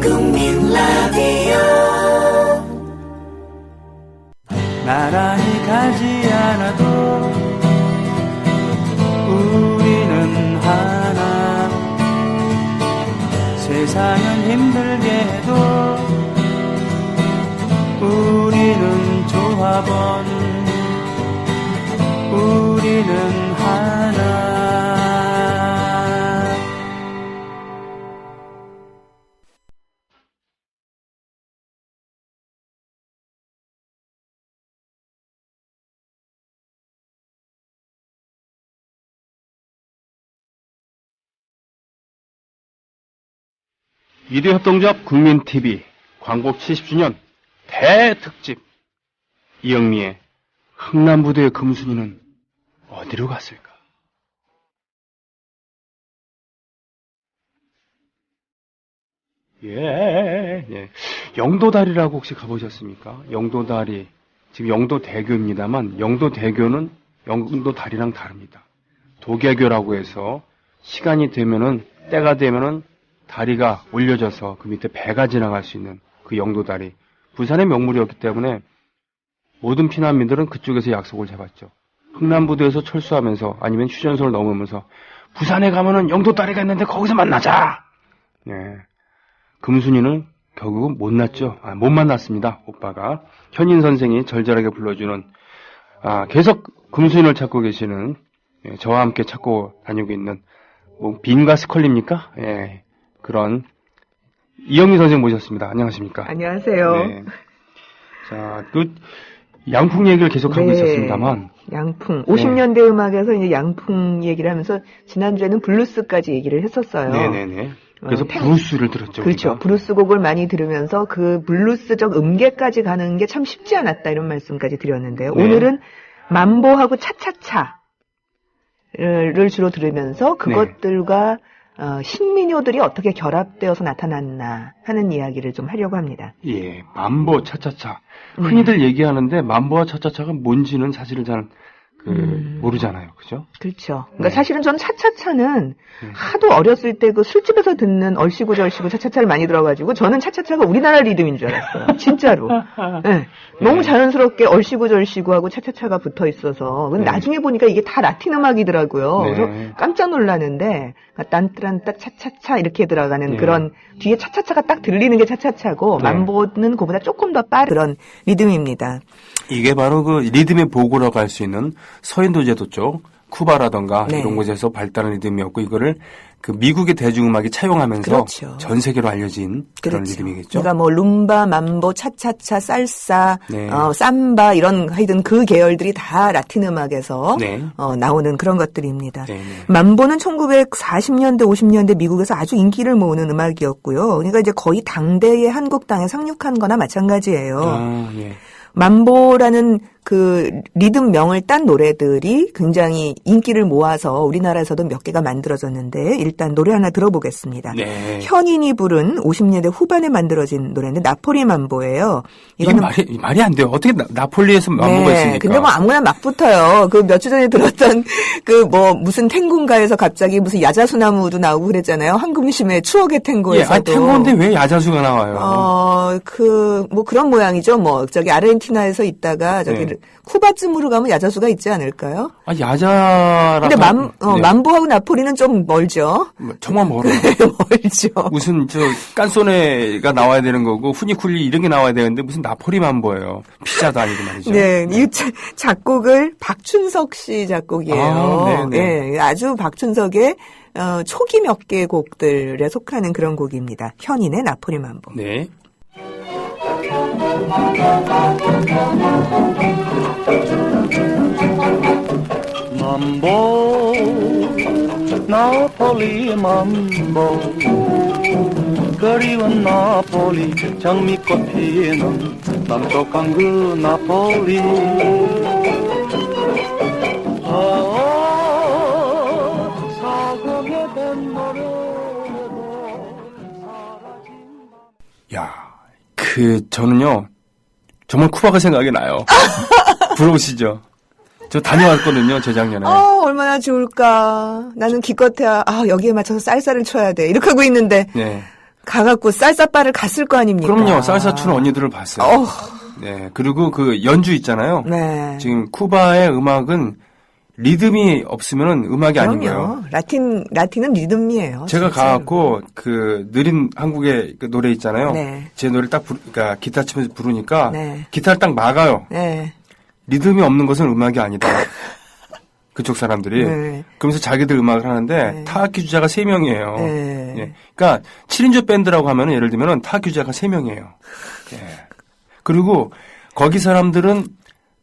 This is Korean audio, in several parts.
국민 라디오 나란히 가지 않아도 우리는 하나 세상은 힘들게 해도 우리는 조합원 우리는 하나 미디어협동조합 국민TV 광복 70주년 대특집 이영미의 흥남부대의 금순이는 어디로 갔을까? 예. 영도다리라고 혹시 가보셨습니까? 영도다리. 지금 영도대교입니다만 영도대교는 영도다리랑 다릅니다. 도계교라고 해서 시간이 되면은 때가 되면은 다리가 올려져서 그 밑에 배가 지나갈 수 있는 그 영도다리. 부산의 명물이었기 때문에 모든 피난민들은 그쪽에서 약속을 잡았죠. 흥남부두에서 철수하면서 아니면 휴전선을 넘으면서 부산에 가면은 영도다리가 있는데 거기서 만나자. 네. 금순이는 결국은 못 만났습니다. 오빠가. 현인 선생이 절절하게 불러주는 계속 금순이를 찾고 계시는 저와 함께 찾고 다니고 있는 빈과 스컬리입니까? 예. 그런 이영미 선생 모셨습니다. 안녕하십니까? 안녕하세요. 네. 자, 양풍 얘기를 계속하고 있었습니다만. 양풍. 50년대 음악에서 이제 양풍 얘기를 하면서 지난주에는 블루스까지 얘기를 했었어요. 네네네. 그래서 브루스를 들었죠. 그렇죠. 우리가. 브루스 곡을 많이 들으면서 그 블루스적 음계까지 가는 게 참 쉽지 않았다 이런 말씀까지 드렸는데요. 네. 오늘은 만보하고 차차차를 주로 들으면서 그것들과 신민요들이 어떻게 결합되어서 나타났나 하는 이야기를 좀 하려고 합니다. 예, 만보 차차차. 흔히들 얘기하는데 만보와 차차차가 뭔지는 사실은 잘 모르잖아요. 그죠? 그렇죠. 그러니까 사실은 저는 차차차는 하도 어렸을 때 그 술집에서 듣는 얼씨구절씨구 차차차를 많이 들어가지고 저는 차차차가 우리나라 리듬인 줄 알았어요. 진짜로. 네. 너무 자연스럽게 얼씨구절씨구하고 차차차가 붙어 있어서. 근데 나중에 보니까 이게 다 라틴 음악이더라고요. 그래서 깜짝 놀랐는데 딴뜨란따 차차차 이렇게 들어가는 그런 뒤에 차차차가 딱 들리는 게 차차차고 만보는 그보다 조금 더 빠른 그런 리듬입니다. 이게 바로 그 리듬의 보고라고 할 수 있는 서인도제도 쪽 쿠바라던가 이런 곳에서 발달한 리듬이었고 이거를 그 미국의 대중음악이 차용하면서 그렇죠. 전 세계로 알려진 그런 리듬이겠죠. 그러니까 뭐 룸바, 만보, 차차차, 살사, 삼바 이런 하여튼 그 계열들이 다 라틴 음악에서 나오는 그런 것들입니다. 만보는 1940년대, 50년대 미국에서 아주 인기를 모으는 음악이었고요. 그러니까 이제 거의 당대의 한국 땅에 상륙한 거나 마찬가지예요. 만보라는 그 리듬명을 딴 노래들이 굉장히 인기를 모아서 우리나라에서도 몇 개가 만들어졌는데 일단 노래 하나 들어보겠습니다. 현인이 부른 50년대 후반에 만들어진 노래인데 나폴리 만보예요. 이거는 말이 안 돼요. 어떻게 나폴리에서 만보가 있습니까? 근데 뭐 아무나 막 붙어요. 그 몇 주 전에 들었던 그 뭐 무슨 탱고인가에서 갑자기 무슨 야자수나무도 나오고 그랬잖아요. 황금심의 추억의 탱고에서도. 탱고인데 왜 야자수가 나와요? 뭐 그런 모양이죠. 뭐 저기 아르헨티나에서 있다가 저기 쿠바쯤으로 가면 야자수가 있지 않을까요? 야자라고. 근데 만보하고 나폴리는 좀 멀죠. 정말 멀어요. 멀죠. 무슨 깐소네가 나와야 되는 거고 후니쿨리 이런 게 나와야 되는데 무슨 나폴리 만보예요. 피자도 아니고 말이죠. 네, 이 작곡을 박춘석 씨 작곡이에요. 아주 박춘석의 초기 몇 개 곡들에 속하는 그런 곡입니다. 현인의 나폴리 만보. 네. 만보 나폴리 만보 그리운 나폴리 장미꽃 피는 남쪽한 그 나폴리 사공의 뱃노래도 사라진다. 저는요 정말 쿠바가 생각이 나요. 부러우시죠? 저 다녀왔거든요, 재작년에. 얼마나 좋을까. 나는 기껏해야, 여기에 맞춰서 쌀쌀을 쳐야 돼. 이렇게 하고 있는데. 가갖고 쌀사바를 갔을 거 아닙니까? 그럼요. 쌀사 추는 언니들을 봤어요. 네. 그리고 그 연주 있잖아요. 네. 지금 쿠바의 음악은 리듬이 없으면 음악이 아닌 거예요. 라틴은 리듬이에요. 제가 진짜로. 가갖고 그 느린 한국의 그 노래 있잖아요. 네. 제 노래를 딱 그러니까 기타 치면서 부르니까 네. 기타를 딱 막아요. 네. 리듬이 없는 것은 음악이 아니다. 그쪽 사람들이. 네. 그러면서 자기들 음악을 하는데 네. 타악기 주자가 3명이에요. 네. 예. 그러니까 7인조 밴드라고 하면 예를 들면 타악기 주자가 3명이에요. 예. 그리고 거기 사람들은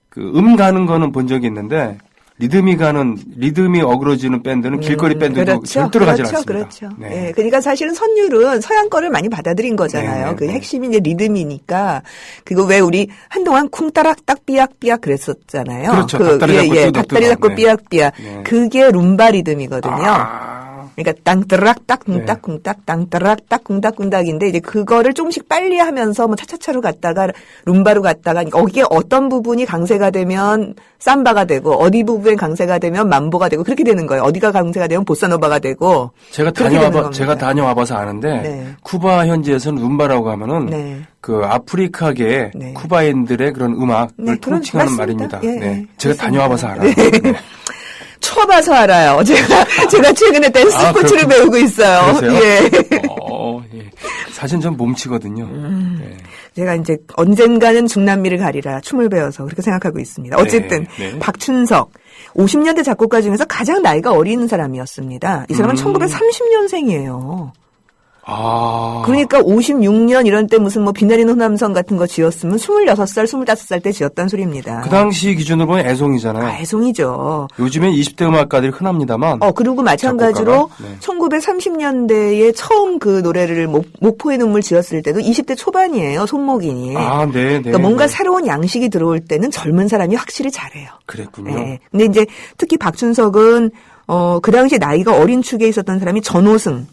그 가는 거는 본 적이 있는데 리듬이 어그러지는 밴드는 길거리 밴드도 그렇죠. 절대로 가지 않습니다. 그렇죠. 네. 예, 그러니까 사실은 선율은 서양 거를 많이 받아들인 거잖아요. 네, 그 네. 핵심이 이제 리듬이니까. 그거 왜 우리 한동안 쿵따락딱 삐약삐약 그랬었잖아요. 그렇죠. 그, 닭다리 잡고 네. 삐약삐약. 네. 그게 룸바 리듬이거든요. 아, 그러니까 땅따락 네. 쿵딱쿵딱 땅따락 쿵딱쿵딱인데 이제 그거를 조금씩 빨리 하면서 뭐 차차차로 갔다가 룸바로 갔다가 거기에 어떤 부분이 강세가 되면 삼바가 되고 어디 부분에 강세가 되면 mam보가 되고 그렇게 되는 거예요. 어디가 강세가 되면 보사노바가 되고 제가 다녀와봐서 아는데 네. 쿠바 현지에서는 룸바라고 하면은 네. 그 아프리카계 네. 쿠바인들의 그런 음악을 네, 통칭하는 맞습니다. 말입니다. 예, 네. 예, 제가 맞습니다. 다녀와봐서 알아요. 네. 네. 쳐봐서 알아요. 제가 최근에 댄스 스포츠를 배우고 있어요. 그러세요? 예. 예. 사실 전 몸치거든요. 네. 제가 이제 언젠가는 중남미를 가리라 춤을 배워서 그렇게 생각하고 있습니다. 어쨌든 네. 박춘석 50년대 작곡가 중에서 가장 나이가 어린 사람이었습니다. 이 사람은 1930년생이에요. 아. 그러니까 56년 이런 때 무슨 뭐 비내리는 호남선 같은 거 지었으면 26살, 25살 때 지었다는 소리입니다. 그 당시 기준으로 보면 애송이잖아요. 애송이죠. 요즘엔 20대 음악가들이 흔합니다만. 그리고 마찬가지로 작곡가가? 네. 1930년대에 처음 그 노래를 목포의 눈물 지었을 때도 20대 초반이에요. 손목인이. 아, 네. 그러니까 뭔가 새로운 양식이 들어올 때는 젊은 사람이 확실히 잘해요. 그랬군요. 네. 근데 이제 특히 박춘석은 그 당시 나이가 어린 축에 있었던 사람이 전호승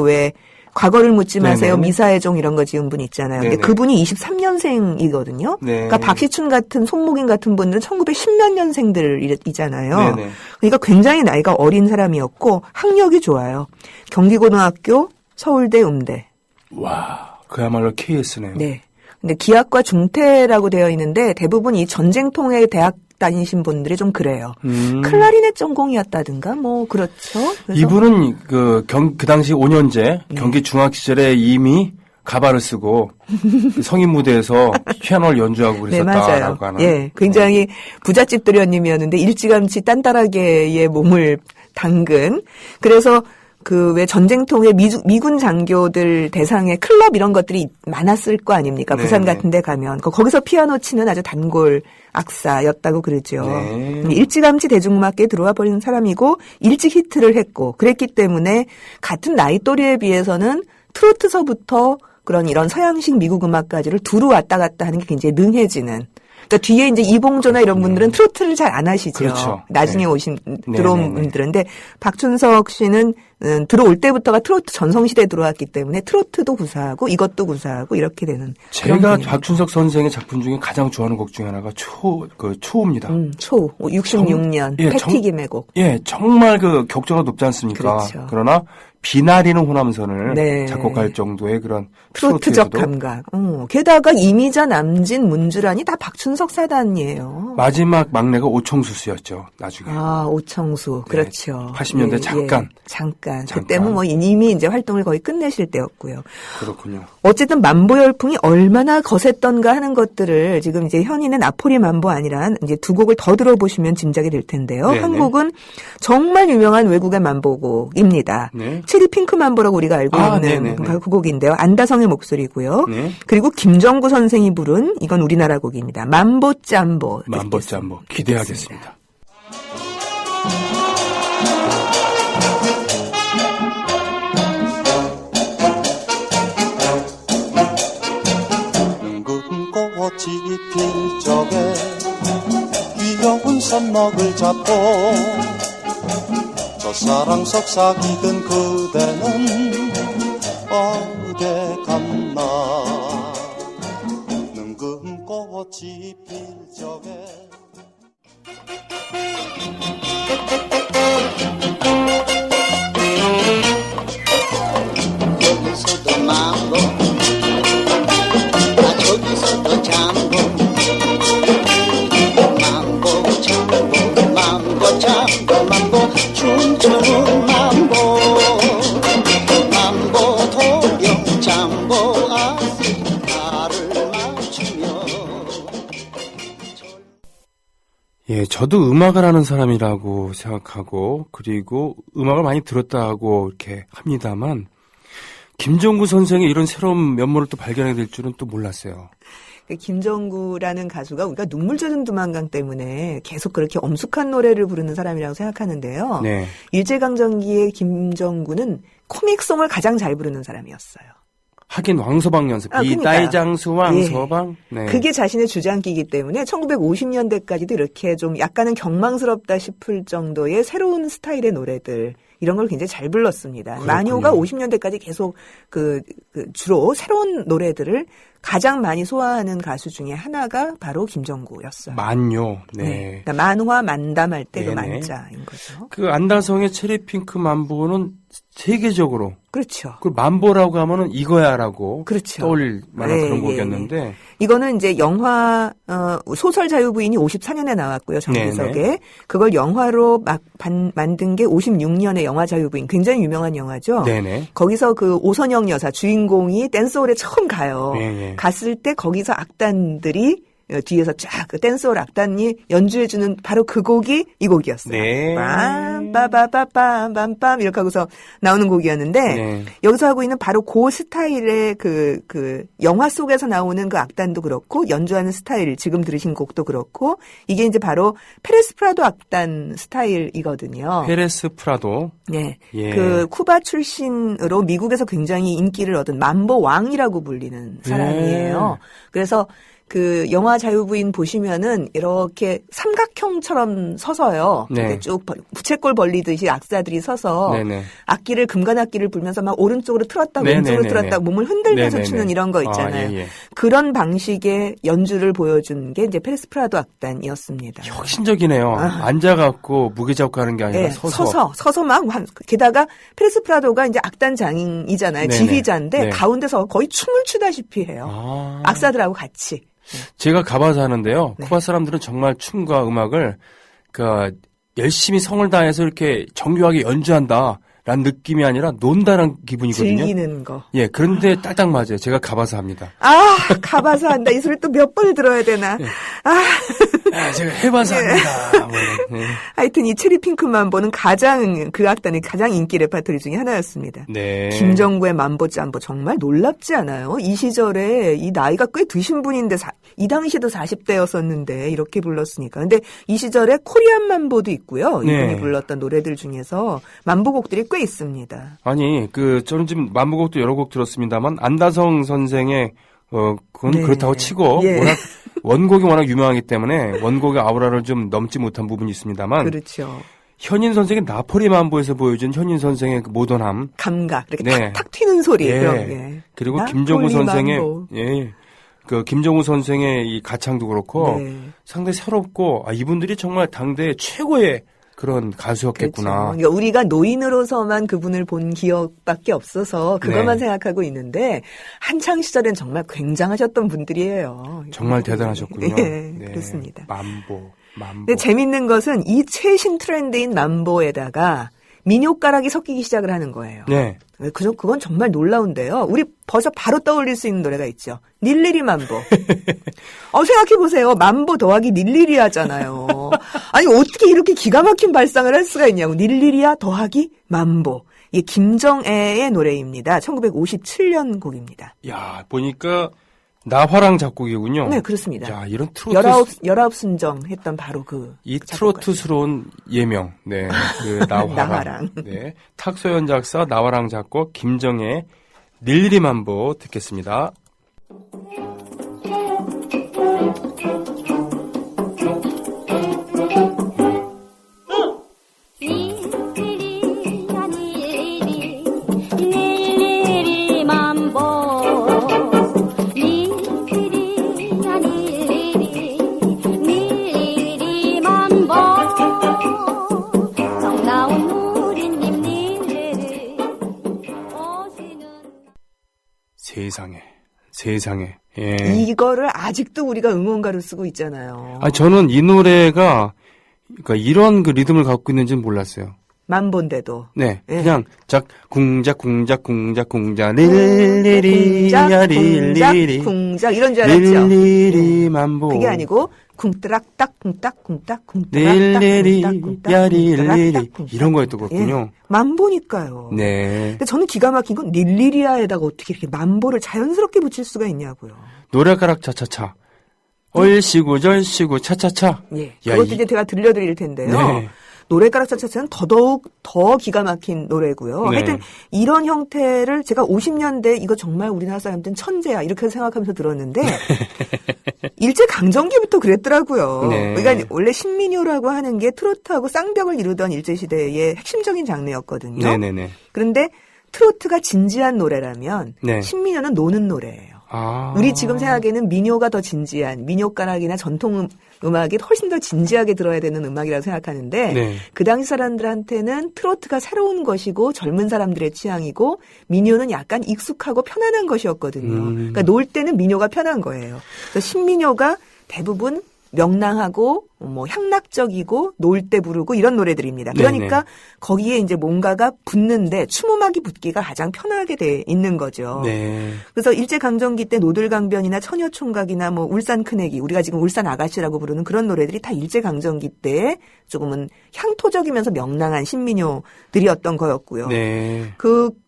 왜 과거를 묻지 마세요. 네네. 미사의 종 이런 거 지은 분 있잖아요. 근데 네네. 그분이 23년생이거든요. 네. 그러니까 박시춘 같은 손목인 같은 분들은 1910몇 년생들이잖아요. 네네. 그러니까 굉장히 나이가 어린 사람이었고 학력이 좋아요. 경기고등학교, 서울대, 음대. 와, 그야말로 KS네요. 네. 근데 기악과 중퇴라고 되어 있는데 대부분 이 전쟁통에 대학 다니신 분들이 좀 그래요. 클라리넷 전공이었다든가 뭐 그렇죠. 그래서 이분은 그 당시 5년제 경기 중학 시절에 이미 가발을 쓰고 성인 무대에서 피아노를 연주하고 네, 그랬었다라고 맞아요. 하는. 예, 굉장히 부잣집 도련님이었는데 일찌감치 딴따라게의 몸을 담근. 그래서 왜 전쟁통에 미군 장교들 대상의 클럽 이런 것들이 많았을 거 아닙니까? 네, 부산 네. 같은 데 가면. 거기서 피아노 치는 아주 단골 악사였다고 그러죠. 네. 일찌감치 대중음악계에 들어와 버린 사람이고 일찍 히트를 했고 그랬기 때문에 같은 나이 또래에 비해서는 트로트서부터 이런 서양식 미국 음악까지를 두루 왔다 갔다 하는 게 굉장히 능해지는. 그러니까 뒤에 이제 이봉조나 이런 분들은 트로트를 잘 안 하시죠. 그렇죠. 나중에 네. 들어온 네네네. 분들은. 근데 박춘석 씨는 들어올 때부터가 트로트 전성시대에 들어왔기 때문에 트로트도 구사하고 이것도 구사하고 이렇게 되는. 제가 박춘석 선생의 작품 중에 가장 좋아하는 곡 중에 하나가 초입니다. 66년 패티김의 곡. 예, 정말 격조가 높지 않습니까? 그렇죠. 그러나 비나리는 호남선을 네. 작곡할 정도의 그런 트로트적 트로트에서도 감각. 게다가 이미자, 남진, 문주란이 다 박춘석 사단이에요. 마지막 막내가 오청수 씨였죠. 나중에. 오청수. 네, 그렇죠. 80년대 잠깐. 잠깐. 그때는 뭐 이미 이제 활동을 거의 끝내실 때였고요. 그렇군요. 어쨌든 만보 열풍이 얼마나 거셌던가 하는 것들을 지금 이제 현인의 나폴리 만보 아니란 이제 두 곡을 더 들어보시면 짐작이 될 텐데요. 네네. 한 곡은 정말 유명한 외국의 만보곡입니다. 네. 체리 핑크 만보라고 우리가 알고 있는 네네네. 그 곡인데요. 안다성의 목소리고요. 네. 그리고 김정구 선생이 부른 이건 우리나라 곡입니다. 만보 짬보. 만보 짬보 기대하겠습니다. 늙은 꽃이 필 적에 귀여운 손목을 잡고 첫사랑 속삭이던 그대는 어디에 갔나 늙은 꽃이 필 적에 여기서도 마음 저도 음악을 하는 사람이라고 생각하고 그리고 음악을 많이 들었다고 이렇게 합니다만 김정구 선생의 이런 새로운 면모를 또 발견하게 될 줄은 또 몰랐어요. 김정구라는 가수가 우리가 눈물 젖은 두만강 때문에 계속 그렇게 엄숙한 노래를 부르는 사람이라고 생각하는데요. 네. 일제강점기의 김정구는 코믹송을 가장 잘 부르는 사람이었어요. 하긴 왕서방 연습, 이다이장수 왕서방. 예. 네. 그게 자신의 주장기이기 때문에 1950년대까지도 이렇게 좀 약간은 경망스럽다 싶을 정도의 새로운 스타일의 노래들 이런 걸 굉장히 잘 불렀습니다. 그렇군요. 마녀가 50년대까지 계속 주로 새로운 노래들을 가장 많이 소화하는 가수 중에 하나가 바로 김정구였어요. 만요. 네. 네. 그러니까 만화 만담할 때 그 네네. 만자인 거죠. 그 안다성의 체리핑크 만보는 세계적으로 그렇죠. 그 만보라고 하면은 이거야라고 그렇죠. 떠올릴 만한 네, 그런 예, 곡이었는데 이거는 이제 영화 소설 자유부인이 54년에 나왔고요. 정기석에 그걸 영화로 막 만든 게 56년에 영화 자유부인 굉장히 유명한 영화죠. 네네. 거기서 그 오선영 여사 주인공이 댄스홀에 처음 가요. 네. 갔을 때 거기서 악단들이 뒤에서 쫙 그 댄스홀 악단이 연주해주는 바로 그 곡이 이 곡이었어요. 네. 빰빠바빠빰빰빰 이렇게 하고서 나오는 곡이었는데 네. 여기서 하고 있는 바로 그 스타일의 그 영화 속에서 나오는 그 악단도 그렇고 연주하는 스타일 지금 들으신 곡도 그렇고 이게 이제 바로 페레스 프라도 악단 스타일이거든요. 페레스 프라도. 네. 예. 그 쿠바 출신으로 미국에서 굉장히 인기를 얻은 만보 왕이라고 불리는 사람이에요. 그래서 그 영화 자유부인 보시면은 이렇게 삼각형처럼 서서요. 네. 쭉 부채꼴 벌리듯이 악사들이 서서 네네. 악기를 금관악기를 불면서 막 오른쪽으로 틀었다 네네네네. 왼쪽으로 틀었다 몸을 흔들면서 네네네. 추는 이런 거 있잖아요. 아, 예, 예. 그런 방식의 연주를 보여준 게 이제 페레스 프라도 악단이었습니다. 혁신적이네요. 앉아갖고 무게 잡고 하는 게 아니라 네, 서서 막 게다가 페레스 프라도가 이제 악단 장인이잖아요. 네네. 지휘자인데 네. 가운데서 거의 춤을 추다시피 해요. 악사들하고 같이. 제가 가봐서 하는데요. 네. 쿠바 사람들은 정말 춤과 음악을 열심히 성을 다해서 이렇게 정교하게 연주한다라는 느낌이 아니라 논다는 기분이거든요. 즐기는 거. 예, 그런데 딱딱 맞아요. 제가 가봐서 합니다. 가봐서 한다. 이 소리 또 몇 번을 들어야 되나. 네. 제가 해봐서 합니다. 네. 하여튼 이 체리핑크 만보는 그 악단의 가장 인기 레파토리 중에 하나였습니다. 네. 김정구의 만보 짬보 정말 놀랍지 않아요? 이 시절에 이 나이가 꽤 드신 분인데 이 당시에도 40대였었는데 이렇게 불렀으니까. 근데 이 시절에 코리안 만보도 있고요. 이분이 네. 불렀던 노래들 중에서 만보곡들이 꽤 있습니다. 아니, 저는 지금 만보곡도 여러 곡 들었습니다만 안다성 선생의 그건 네. 그렇다고 치고 예. 원곡이 워낙 유명하기 때문에 원곡의 아우라를 좀 넘지 못한 부분이 있습니다만 그렇죠. 현인 선생의 나폴리 만보에서 보여준 현인 선생의 그 모던함 감각 이렇게 네. 탁탁 튀는 소리 예. 그런 게. 그리고 김정우 선생의 만보. 김정우 선생의 이 가창도 그렇고 네. 상당히 새롭고 이분들이 정말 당대 최고의 그런 가수였겠구나. 그렇죠. 그러니까 우리가 노인으로서만 그분을 본 기억밖에 없어서 그것만 네. 생각하고 있는데 한창 시절엔 정말 굉장하셨던 분들이에요. 정말 대단하셨군요. 네, 네. 그렇습니다. 만보. 근데 재밌는 것은 이 최신 트렌드인 만보에다가 민요가락이 섞이기 시작을 하는 거예요. 네. 그건 정말 놀라운데요. 우리 벌써 바로 떠올릴 수 있는 노래가 있죠. 닐리리 만보. 생각해보세요. 만보 더하기 닐리리아잖아요. 아니 어떻게 이렇게 기가 막힌 발상을 할 수가 있냐고. 닐리리아 더하기 만보. 이게 김정애의 노래입니다. 1957년 곡입니다. 야, 보니까 나화랑 작곡이군요. 네, 그렇습니다. 야, 이런 트로트 19 순정 했던 바로 이 트로트스러운 예명. 네. 그 나화랑. 나화랑. 네. 탁소연 작사, 나화랑 작곡, 김정애 닐리리 만보 듣겠습니다. 세상에. 예. 이거를 아직도 우리가 응원가로 쓰고 있잖아요. 저는 이 노래가 그러니까 이런 그 리듬을 갖고 있는지는 몰랐어요. 만본데도. 네. 예. 그냥 궁작 릴리리야 릴리리 궁작 이런 줄 알았죠. 릴리리 만보. 그게 아니고 쿵뜨락딱 릴리리 야 릴리리 이런 거였던 거군요. 예. 만보니까요. 네. 근데 저는 기가 막힌 건 릴리리아에다가 어떻게 이렇게 만보를 자연스럽게 붙일 수가 있냐고요. 노래가락 차차차. 얼씨구 절씨구 차차차. 예. 그것도 이제 제가 들려드릴 텐데요. 네. 노래가락 차차차는 더더욱 더 기가 막힌 노래고요. 네. 하여튼 이런 형태를 제가 50년대 이거 정말 우리나라 사람들은 천재야 이렇게 생각하면서 들었는데 일제 강점기부터 그랬더라고요. 네. 그러니까 원래 신민요라고 하는 게 트로트하고 쌍벽을 이루던 일제 시대의 핵심적인 장르였거든요. 네네네. 그런데 트로트가 진지한 노래라면 네. 신민요는 노는 노래예요. 아. 우리 지금 생각에는 민요가 더 진지한 민요가락이나 전통 음악이 훨씬 더 진지하게 들어야 되는 음악이라고 생각하는데 네. 그 당시 사람들한테는 트로트가 새로운 것이고 젊은 사람들의 취향이고 민요는 약간 익숙하고 편안한 것이었거든요. 그러니까 놀 때는 민요가 편한 거예요. 그래서 신민요가 대부분 명랑하고 뭐 향락적이고 놀 때 부르고 이런 노래들입니다. 그러니까 네네. 거기에 이제 뭔가가 붙는데 추모막이 붙기가 가장 편하게 돼 있는 거죠. 네. 그래서 일제강점기 때 노들강변이나 처녀총각이나 뭐 울산 큰애기 우리가 지금 울산 아가씨라고 부르는 그런 노래들이 다 일제강점기 때 조금은 향토적이면서 명랑한 신민요들이었던 거였고요. 네.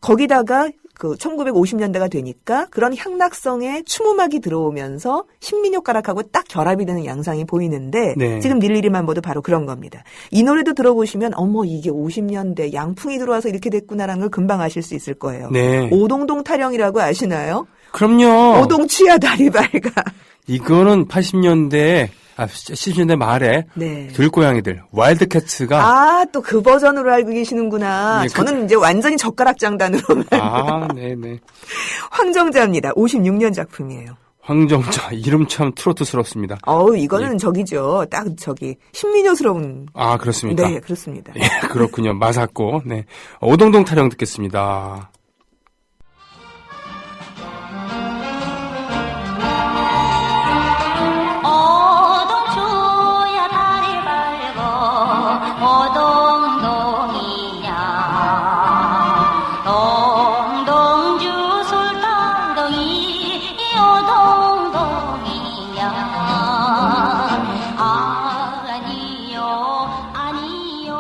거기다가 1950년대가 되니까 그런 향락성의 추모막이 들어오면서 신민요 가락하고 딱 결합이 되는 양상이 보이는데 네. 지금 릴리리만 봐도 바로 그런 겁니다. 이 노래도 들어보시면 어머 이게 50년대 양풍이 들어와서 이렇게 됐구나라는 걸 금방 아실 수 있을 거예요. 네. 오동동 타령이라고 아시나요? 그럼요. 오동치야 다리 밝아. 이거는 80년대 70년대 말에 네. 들고양이들 와일드캣츠가 또 그 버전으로 알고 계시는구나. 네, 저는 이제 완전히 젓가락 장단으로만. 네네. 황정자입니다. 56년 작품이에요. 황정자 이름 참 트로트스럽습니다. 이거는 저기죠. 딱 신민요스러운. 그렇습니까? 네, 그렇습니다. 예, 그렇군요. 맞았고, 네. 오동동 타령 듣겠습니다. 오동주야 다리 밝고 오동동이냐 동동주 술당동이 오동동이냐 아니요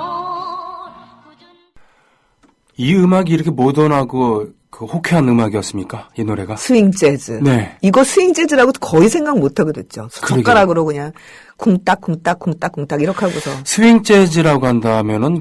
이 음악이 이렇게 모던하고 호쾌한 음악이었습니까? 이 노래가? 스윙 재즈. 네. 이거 스윙 재즈라고 거의 생각 못하게 됐죠. 그러게요. 젓가락으로 그냥 쿵딱쿵딱쿵딱쿵딱 이렇게 하고서. 스윙 재즈라고 한다면은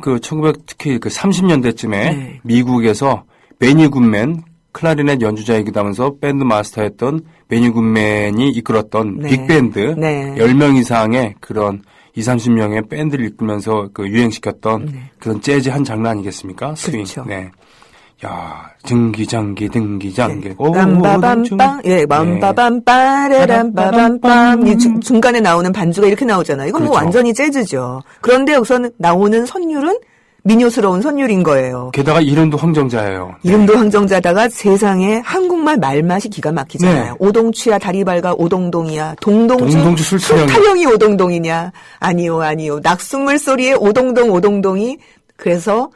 특히 30년대쯤에 네. 미국에서 매니 굿맨 클라리넷 연주자이기도 하면서 밴드 마스터였던 매니 굿맨이 이끌었던 네. 빅밴드 네. 10명 이상의 그런 20-30명의 밴드를 이끌면서 유행시켰던 그런 재즈 한 장르 아니겠습니까? 스윙. 그렇죠. 네. 야, 등기장기. 빰빠밤빰, 빰빠밤빠레람빠밤빰. 중간에 나오는 반주가 이렇게 나오잖아요. 이건 그렇죠. 뭐 완전히 재즈죠. 그런데 여기서는 나오는 선율은 민요스러운 선율인 거예요. 게다가 이름도 황정자예요. 이름도 황정자다가 세상에 한국말 말맛이 기가 막히잖아요. 네. 오동추야 다리 밝아 오동동이야. 동동주 술타령이 오동동이냐. 아니요. 낙숫물 소리에 오동동이. 그래서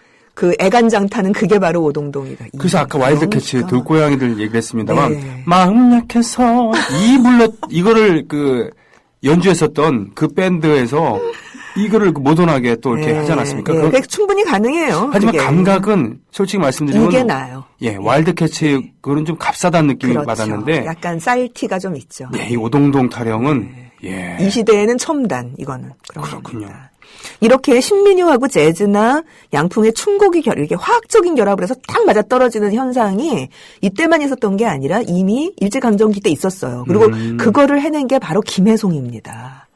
애간장타는 그게 바로 오동동이다. 그래서 아까 와일드캣츠 들고양이들 얘기를 했습니다만 네. 마음 약해서 이거를 연주했었던 그 밴드에서 이거를 모던하게 또 이렇게 하지 않았습니까? 네. 그게 충분히 가능해요. 하지만 그게. 감각은 솔직히 말씀드리면 이게 나아요. 예, 와일드캣츠 그거는 좀 값싸다는 느낌을 그렇죠. 받았는데 약간 쌀티가 좀 있죠. 네, 이 오동동 타령은 예. 이 시대에는 첨단 이거는 그렇군요. 겁니다. 이렇게 신민요하고 재즈나 양풍의 춤곡이 이렇게 화학적인 결합을 해서 딱 맞아 떨어지는 현상이 이때만 있었던 게 아니라 이미 일제강점기 때 있었어요. 그리고 그거를 해낸 게 바로 김혜송입니다.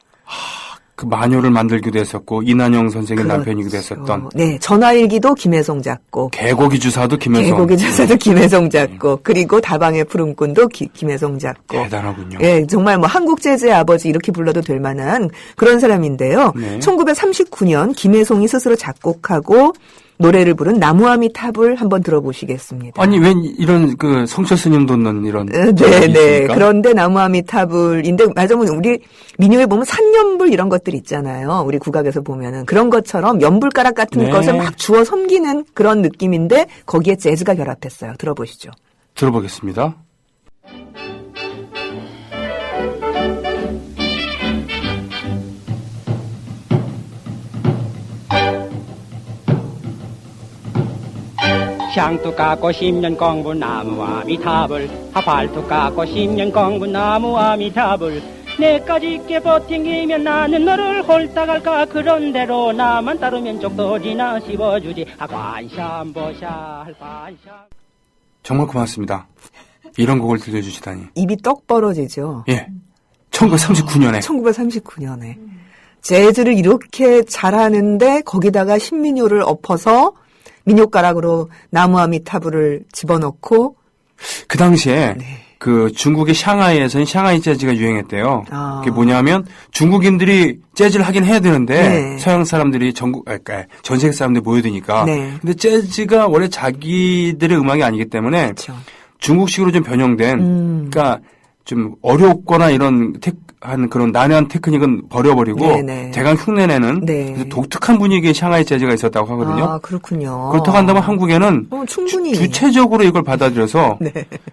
그 마녀를 만들기도 했었고 이난영 선생의 그렇죠. 남편이기도 했었던 네, 전화일기도 김혜송 작곡. 개고기 주사도 김혜송. 개고기 주사도 김혜송 작곡. 그리고 다방의 푸른꾼도 김혜송 작곡. 대단하군요. 예, 정말 뭐 한국 재즈의 아버지 이렇게 불러도 될 만한 그런 사람인데요. 네. 1939년 김혜송이 스스로 작곡하고 노래를 부른 나무아미탑을 한번 들어보시겠습니다. 아니, 웬 이런 그 성철 스님도 넣는 이런. 네. 그런데 나무아미타불인데, 맞아요. 우리 민요에 보면 산연불 이런 것들 있잖아요. 우리 국악에서 보면은. 그런 것처럼 연불가락 같은 네. 것을 막 주워 섬기는 그런 느낌인데, 거기에 재즈가 결합했어요. 들어보시죠. 들어보겠습니다. 향도 깎고 10년 공부 나무 아미타불 발도 깎고 10년 공부 나무 아미타불 내까지 있게 버팅기면 나는 너를 홀딱 할까 그런대로 나만 따르면 쪽돌이나 씹어주지 관샴 보샬 관샴. 정말 고맙습니다. 이런 곡을 들려주시다니. 입이 떡 벌어지죠. 예. 1939년에. 1939년에. 재즈를 이렇게 잘하는데 거기다가 신민요를 엎어서 민요가락으로 나무아미타불을 집어넣고 그 당시에 네. 그 중국의 샹하이에서는 샹하이 재즈가 유행했대요. 아. 그게 뭐냐면 중국인들이 재즈를 하긴 해야 되는데 네. 서양 사람들이 그러니까 전 세계 사람들이 모여드니까. 네. 근데 재즈가 원래 자기들의 음악이 아니기 때문에 그렇죠. 중국식으로 좀 변형된 그러니까 좀 어렵거나 이런 한 그런 난해한 테크닉은 버려버리고 네네. 대강 흉내내는 네. 독특한 분위기의 샹하이 재즈가 있었다고 하거든요. 아, 그렇군요. 그렇다고 한다면 한국에는 충분히. 주체적으로 이걸 받아들여서 네.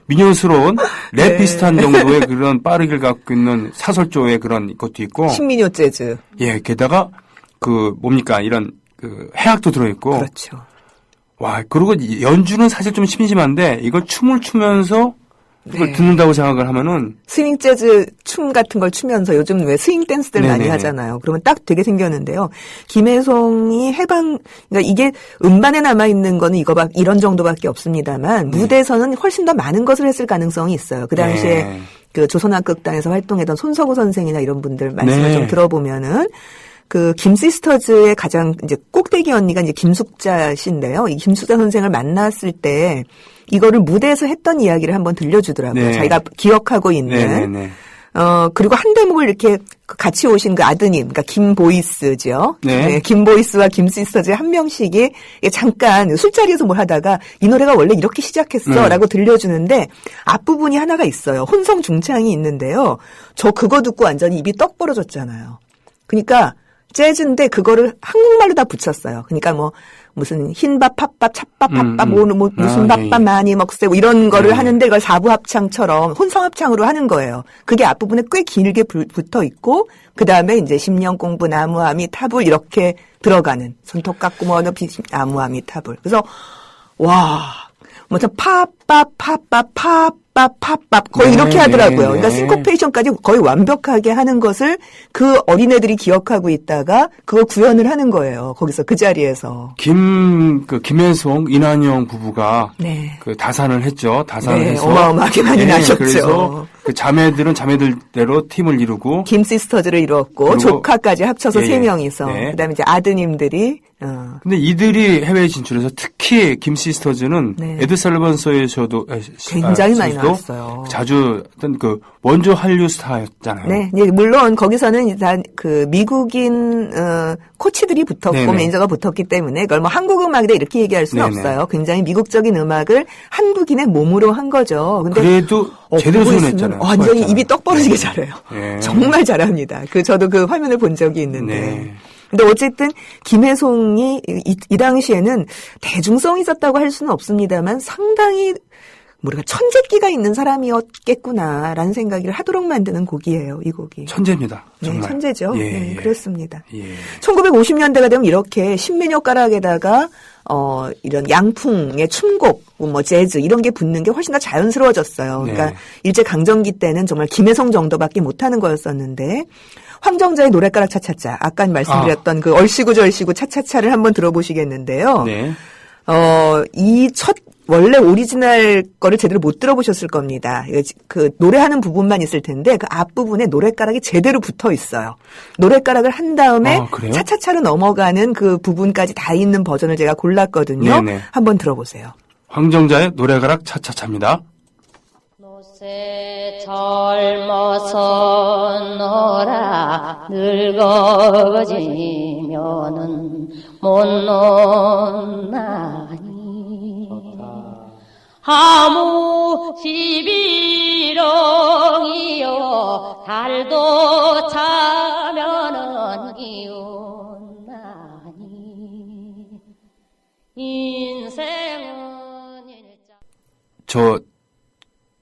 민요스러운 랩 네. 비슷한 정도의 그런 빠르기를 갖고 있는 사설조의 그런 것도 있고 신민요 재즈. 예, 게다가 그 뭡니까 이런 그 해악도 들어있고 그렇죠. 와, 그리고 연주는 사실 좀 심심한데 이걸 춤을 추면서 그걸 네. 듣는다고 생각을 하면은 스윙 재즈 춤 같은 걸 추면서 요즘 왜 스윙 댄스들 많이 네네네. 하잖아요. 그러면 딱 되게 생겼는데요. 김혜송이 그러니까 이게 음반에 남아있는 거는 이런 정도밖에 없습니다만 무대에서는 훨씬 더 많은 것을 했을 가능성이 있어요. 그 당시에 네. 그 조선악극단에서 활동했던 손석우 선생이나 이런 분들 말씀을 네. 좀 들어보면은 그 김시스터즈의 가장 이제 꼭대기 언니가 이제 김숙자 씨인데요. 이 김숙자 선생을 만났을 때 이거를 무대에서 했던 이야기를 한번 들려주더라고요. 네. 자기가 기억하고 있는. 네네네. 그리고 한 대목을 이렇게 같이 오신 그 아드님, 그러니까 김보이스죠. 네. 김보이스와 김시스터즈 한 명씩이 잠깐 술자리에서 뭘 하다가 이 노래가 원래 이렇게 시작했어 네. 라고 들려주는데 앞부분이 하나가 있어요. 혼성 중창이 있는데요. 저 그거 듣고 완전히 입이 떡 벌어졌잖아요. 그러니까 재즈인데 그거를 한국말로 다 붙였어요. 그러니까 뭐 무슨 흰밥, 팥밥, 찻밥, 팥밥, 무슨 밥밥 예. 많이 먹세 이런 거를 하는데 이걸 사부 합창처럼 혼성 합창으로 하는 거예요. 그게 앞부분에 꽤 길게 붙어 있고 그 다음에 이제 10년 공부 나무아미 타불 이렇게 들어가는 손톱 깎고 뭐너 나무아미 타불. 그래서 와, 뭐 팝밥 거의 네, 이렇게 하더라고요. 네, 그러니까 네. 싱코페이션까지 거의 완벽하게 하는 것을 그 어린애들이 기억하고 있다가 그걸 구현을 하는 거예요. 거기서 그 자리에서. 김혜송, 이난영 부부가 네. 그 다산을 했죠. 다산을 네, 해서 어마어마하게 많이 나셨죠. 그래서 그 자매들은 자매들대로 팀을 이루고 김시스터즈를 이루었고 그리고 조카까지 합쳐서 예, 세 명이서 네. 그다음에 이제 아드님들이 근데 이들이 해외에 진출해서 특히 김시스터즈는 네. 에드 설번서에서도 굉장히 많이 나왔어요. 자주 어떤 그 원조 한류 스타였잖아요. 네, 예, 물론 거기서는 일단 그 미국인 코치들이 붙었고 네네. 매니저가 붙었기 때문에 그걸 뭐 한국 음악이다 이렇게 얘기할 수는 네네. 없어요. 굉장히 미국적인 음악을 한국인의 몸으로 한 거죠. 근데 그래도 제대로 보고 소연했잖아요. 있으면 완전히 수고했잖아요. 입이 떡 벌어지게 잘해요. 예. 정말 잘합니다. 저도 그 화면을 본 적이 있는데. 네. 근데 어쨌든 김혜송이 이 당시에는 대중성이 있었다고 할 수는 없습니다만 상당히 뭐랄까 천재기가 있는 사람이었겠구나라는 생각을 하도록 만드는 곡이에요. 이 곡이. 천재입니다. 정말. 네, 천재죠. 예, 네, 예. 그렇습니다. 예. 1950년대가 되면 이렇게 신민요 가락에다가 이런 양풍의 춤곡, 뭐 재즈 이런 게 붙는 게 훨씬 더 자연스러워졌어요. 그러니까 네. 일제 강점기 때는 정말 김혜성 정도밖에 못하는 거였었는데 황정자의 노랫가락 차차차 아까 말씀드렸던 그 얼씨구절씨구 차차차를 한번 들어보시겠는데요. 네. 이 원래 오리지널 거를 제대로 못 들어보셨을 겁니다. 그 노래하는 부분만 있을 텐데 그 앞부분에 노랫가락이 제대로 붙어 있어요. 노랫가락을 한 다음에 그래요? 차차차로 넘어가는 그 부분까지 다 있는 버전을 제가 골랐거든요. 네네. 한번 들어보세요. 황정자의 노래가락 차차차입니다. 노새 젊어서 너라 늙어지면은 못 논나니 하무 시비롱이요 달도 차면은 기운나니 인생은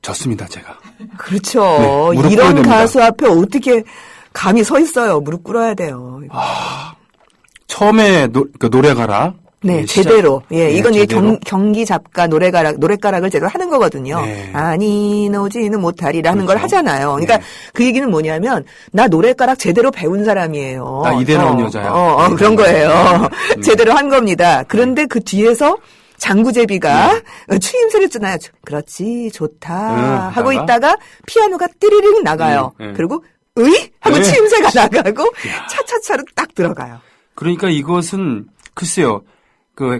졌습니다, 제가. 그렇죠. 네, 무릎 꿇어야 이런 됩니다. 가수 앞에 어떻게 감히 서 있어요. 무릎 꿇어야 돼요. 처음에 노래가라. 네, 시작. 제대로. 예, 네, 이건 제대로. 경기 잡가 노래가락을 제대로 하는 거거든요. 네. 아니, 노지는 못하리라 하는 걸 그렇죠. 하잖아요. 그러니까 네. 그 얘기는 뭐냐면, 나 노래가락 제대로 배운 사람이에요. 나 이대 나온 여자야. 그런 거예요. 제대로 한 겁니다. 그런데 그 뒤에서 장구제비가 추임새를 쓰나요? 그렇지, 좋다. 하고 있다가 피아노가 띠리링 나가요. 그리고 으이? 하고 추임새가 나가고 차차차로 딱 들어가요. 그러니까 이것은 글쎄요.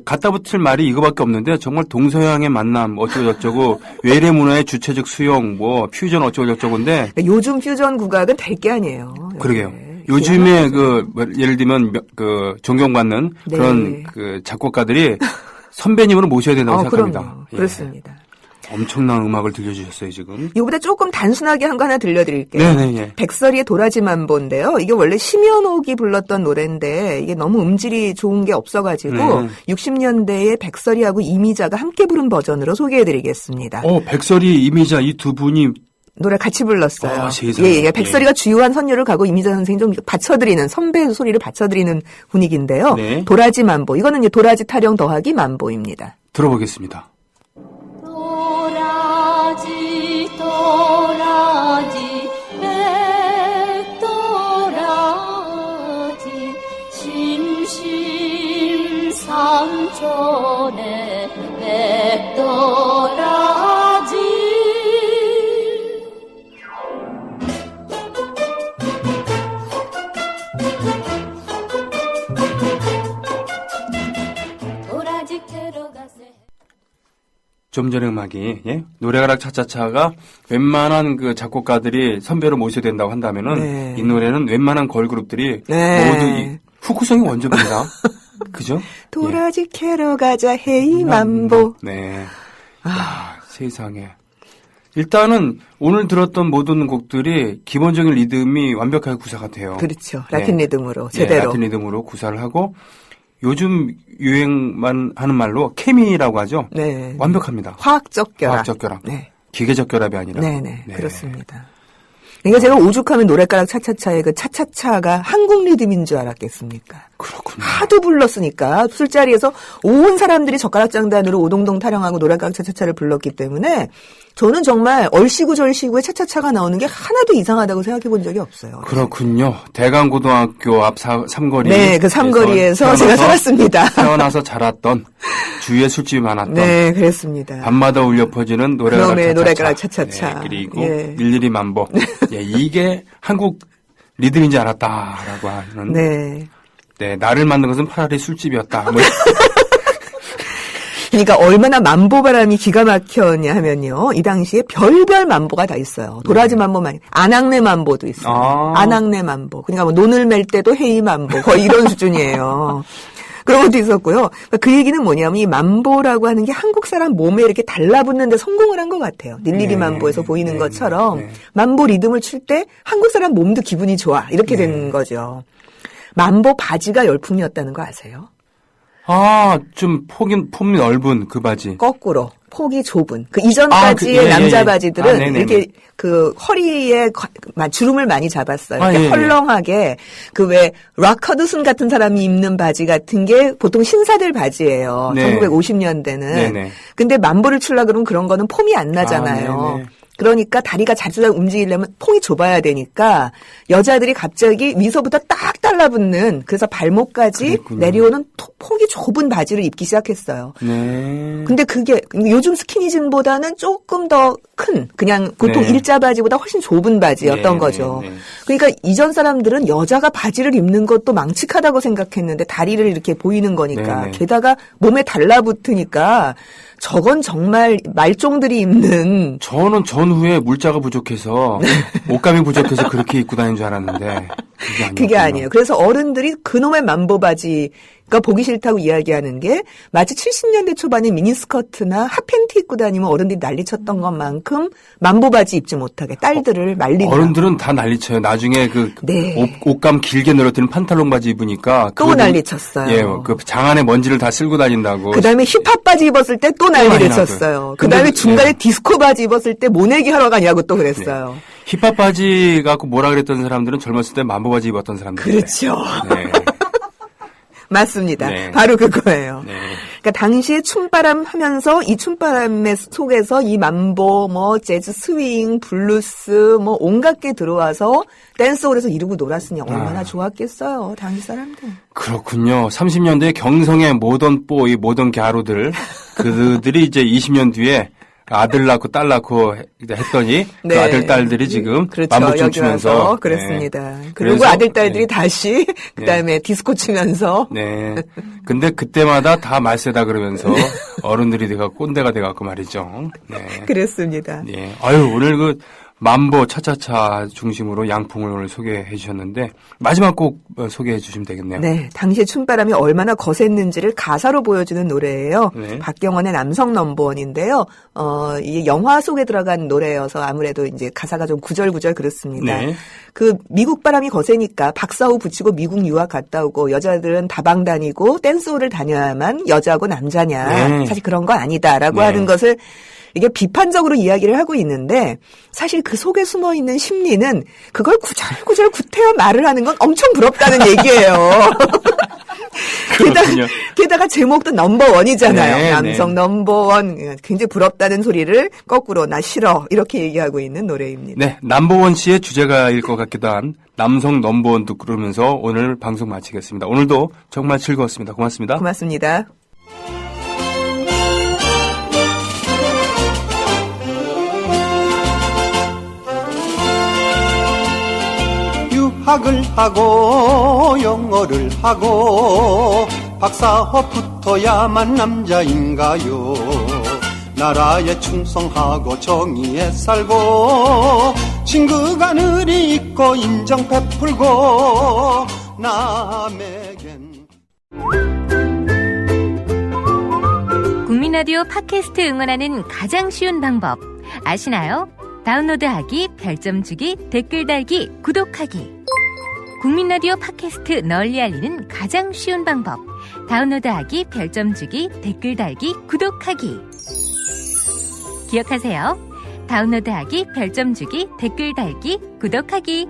갖다 붙일 말이 이거밖에 없는데 정말 동서양의 만남 어쩌고저쩌고 외래 문화의 주체적 수용 퓨전 어쩌고저쩌고인데 요즘 퓨전 국악은 될 게 아니에요. 그러게요. 네. 요즘에 예를 들면 존경받는 네. 그런 작곡가들이 선배님으로 모셔야 된다고 생각합니다. 그럼요. 예. 그렇습니다. 엄청난 음악을 들려주셨어요, 지금. 이거보다 조금 단순하게 한 거 하나 들려드릴게요. 네네. 백설이의 도라지 만보인데요. 이게 원래 심연옥이 불렀던 노래인데 이게 너무 음질이 좋은 게 없어가지고 60년대에 백설이하고 이미자가 함께 부른 버전으로 소개해드리겠습니다. 백설이, 이미자 이 두 분이 노래 같이 불렀어요. 아, 세상에. 예. 백설이가 주요한 선율을 가고 이미자 선생이 좀 받쳐드리는 선배 소리를 받쳐드리는 분위기인데요. 네. 도라지 만보. 이거는 이제 도라지 타령 더하기 만보입니다. 들어보겠습니다. 도라지 도라지 백도라지 심심삼촌의 백도라지 도라지 캐러 가세 좀 전에 음악이 노래가락 차차차가 웬만한 작곡가들이 선배로 모셔야 된다고 한다면은 네. 이 노래는 웬만한 걸그룹들이 네. 모두 후쿠성이 원조입니다. 그죠? 도라지 캐러 가자 헤이 만보. 네. 야, 세상에. 일단은 오늘 들었던 모든 곡들이 기본적인 리듬이 완벽하게 구사가 돼요. 그렇죠. 라틴 리듬으로 제대로. 네, 라틴 리듬으로 구사를 하고 요즘 유행만 하는 말로 케미라고 하죠. 네. 완벽합니다. 화학적 결합. 화학적 결합. 네. 기계적 결합이 아니라. 네네. 그렇습니다. 그러니까 제가 오죽하면 노래가락 차차차의 그 차차차가 한국 리듬인 줄 알았겠습니까? 그렇군요. 하도 불렀으니까 술자리에서 온 사람들이 젓가락 장단으로 오동동 타령하고 노래가락 차차차를 불렀기 때문에 저는 정말 얼씨구절씨구에 차차차가 나오는 게 하나도 이상하다고 생각해 본 적이 없어요. 그렇군요. 대강고등학교 앞 삼거리. 네, 그 삼거리에서 제가 살았습니다. 태어나서 자랐던 주위에 술집이 많았던. 네, 그랬습니다. 밤마다 울려 퍼지는 노래가락 차차차. 네, 그리고 예. 일일이 만보. 예, 이게 한국 리듬인지 알았다라고 하는. 네. 네, 나를 만든 것은 파라리 술집이었다. 그러니까 얼마나 만보바람이 기가 막혔냐 하면요. 이 당시에 별별 만보가 다 있어요. 도라지 만보만, 안악내 만보도 있어요. 안악내 만보. 그러니까 논을 맬 때도 헤이 만보. 거의 이런 수준이에요. 그런 것도 있었고요. 그 얘기는 뭐냐면 이 만보라고 하는 게 한국 사람 몸에 이렇게 달라붙는데 성공을 한 것 같아요. 닐리리 만보에서 보이는 것처럼 만보 리듬을 출 때 한국 사람 몸도 기분이 좋아. 이렇게 된 거죠. 만보 바지가 열풍이었다는 거 아세요? 좀 폼이 넓은 그 바지. 거꾸로 폭이 좁은 그 이전까지의 남자 바지들은 이렇게 그 허리에 주름을 많이 잡았어요. 이렇게 헐렁하게 그 왜 락 허드슨 같은 사람이 입는 바지 같은 게 보통 신사들 바지예요. 1950년대는. 근데 만보를 추려고 그러면 그런 거는 폼이 안 나잖아요. 그러니까 다리가 자주 움직이려면 폼이 좁아야 되니까 여자들이 갑자기 위서부터 딱 달라붙는 그래서 발목까지 내려오는 폭이 좁은 바지를 입기 시작했어요. 근데 그게 요즘 스키니진보다는 조금 더 큰 그냥 보통 일자 바지보다 훨씬 좁은 바지였던 거죠. 그러니까 이전 사람들은 여자가 바지를 입는 것도 망측하다고 생각했는데 다리를 이렇게 보이는 거니까 게다가 몸에 달라붙으니까 저건 정말 말종들이 입는. 저는 전후에 물자가 부족해서 옷감이 부족해서 그렇게 입고 다니는 줄 알았는데 그게 아니에요. 그래서 어른들이 그놈의 만보 바지 그러니까 보기 싫다고 이야기하는 게 마치 70년대 초반에 미니스커트나 핫팬티 입고 다니면 어른들이 난리쳤던 것만큼 만보바지 입지 못하게 딸들을 말린다. 어른들은 다 난리쳐요. 나중에 네. 옷감 길게 늘어뜨린 판탈론 바지 입으니까 또 난리쳤어요. 예, 그 장안에 먼지를 다 쓸고 다닌다고. 그다음에 힙합 바지 입었을 때 또 난리를 쳤어요. 그다음에 중간에 디스코 바지 입었을 때 모내기 하러 가냐고 또 그랬어요. 네. 힙합 바지 갖고 뭐라 그랬던 사람들은 젊었을 때 만보 바지 입었던 사람들. 그렇죠. 네. 맞습니다. 네. 바로 그거예요. 네. 그러니까 당시에 춤바람 하면서 이 춤바람의 속에서 이 만보, 뭐 재즈, 스윙, 블루스, 뭐 온갖 게 들어와서 댄스홀에서 이루고 놀았으니 얼마나 좋았겠어요. 당시 사람들. 그렇군요. 30년대 경성의 모던 보이, 모던 갸루들 그들이 이제 20년 뒤에 아들 낳고 딸 낳고 했더니 네. 그 아들 딸들이 지금 그렇죠. 만보춤 추면서 그렇습니다. 네. 그리고 그래서, 아들 딸들이 네. 다시 그다음에 디스코 추면서 네. 근데 그때마다 다 말세다 그러면서 어른들이 돼갖고 꼰대가 돼갖고 말이죠. 네. 그랬습니다. 네. 아유 오늘 그 만보 차차차 중심으로 양풍을 오늘 소개해 주셨는데 마지막 곡 소개해 주시면 되겠네요. 네, 당시의 춤바람이 얼마나 거셌는지를 가사로 보여주는 노래예요. 네. 박경원의 남성 넘버원인데요. 이게 영화 속에 들어간 노래여서 아무래도 이제 가사가 좀 구절구절 그렇습니다. 네. 그 미국 바람이 거세니까 박사후 붙이고 미국 유학 갔다 오고 여자들은 다방 다니고 댄스홀을 다녀야만 여자고 남자냐. 네. 사실 그런 건 아니다라고 네. 하는 것을 이게 비판적으로 이야기를 하고 있는데 사실 그 속에 숨어 있는 심리는 그걸 구절구절 구태여 말을 하는 건 엄청 부럽다는 얘기예요. 게다가 제목도 넘버원이잖아요. 네, 남성 네. 넘버원. 굉장히 부럽다는 소리를 거꾸로 나 싫어 이렇게 얘기하고 있는 노래입니다. 네, 남보원 씨의 주제가일 것 같기도 한 남성 넘버원 듣고 그러면서 오늘 방송 마치겠습니다. 오늘도 정말 즐거웠습니다. 고맙습니다. 고맙습니다. 유학을 하고 영어를 하고 박사호 붙어야만 남자인가요? 나라에 충성하고 정의에 살고 친구가 늘이 있고 인정 베풀고 남에겐 국민라디오 팟캐스트 응원하는 가장 쉬운 방법 아시나요? 다운로드하기, 별점 주기, 댓글 달기, 구독하기. 국민라디오 팟캐스트 널리 알리는 가장 쉬운 방법. 다운로드하기, 별점 주기, 댓글 달기, 구독하기. 기억하세요. 다운로드하기, 별점 주기, 댓글 달기, 구독하기.